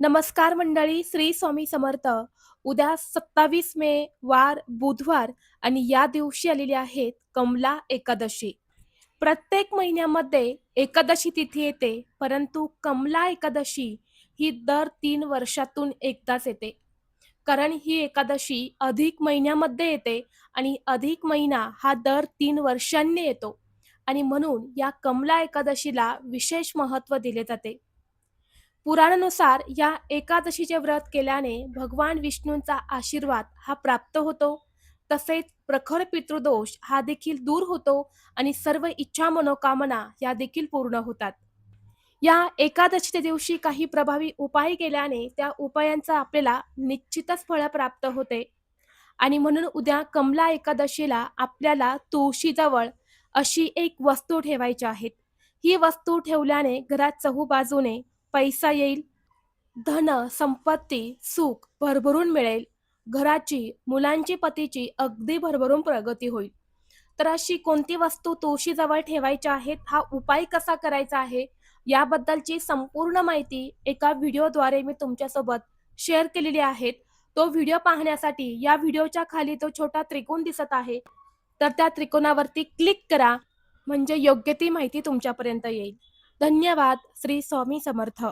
नमस्कार मंडळी, श्री स्वामी समर्थ. उद्या 27 मे वार बुधवार आणि या दिवशी आलेली आहे कमला एकादशी. प्रत्येक महिन्यामध्ये एकादशी तिथी येते, परंतु कमला एकादशी ही दर 3 वर्षातून एकदाच येते. कारण ही एकादशी अधिक महिन्यामध्ये येते आणि अधिक महिना हा दर 3 वर्षांनी येतो आणि म्हणून या कमला एकादशीला विशेष महत्त्व दिले जाते. पुराणानुसार या एकादशीचे व्रत केल्याने भगवान विष्णूंचा आशीर्वाद हा प्राप्त होतो. तसेच प्रखर पितृदोष हा देखील दूर होतो आणि सर्व इच्छा मनोकामना या देखील पूर्ण होतात. या एकादशीच्या दिवशी काही प्रभावी उपाय केल्याने त्या उपायांचा आपल्याला निश्चितच फळ प्राप्त होते आणि म्हणून उद्या कमला एकादशीला आपल्याला तुळशीजवळ अशी एक वस्तू ठेवायची आहे. ही वस्तू ठेवल्याने घरात चहूबाजूने पैसा येईल, धन, संपत्ती, सुख भरभरून मिळेल. घराची, मुलांची, पतीची अगदी भरभरून प्रगती होईल. तर अशी कोणती वस्तू तुळशीजवळ ठेवायची आहेत, हा उपाय कसा करायचा आहे, याबद्दलची संपूर्ण माहिती एका व्हिडिओद्वारे मी तुमच्यासोबत शेअर केलेली आहे. तो व्हिडिओ पाहण्यासाठी या व्हिडिओच्या खाली तो छोटा त्रिकोण दिसत आहे, तर त्या त्रिकोणावरती क्लिक करा, म्हणजे योग्य ती माहिती तुमच्यापर्यंत येईल. धन्यवाद. श्री स्वामी समर्थ.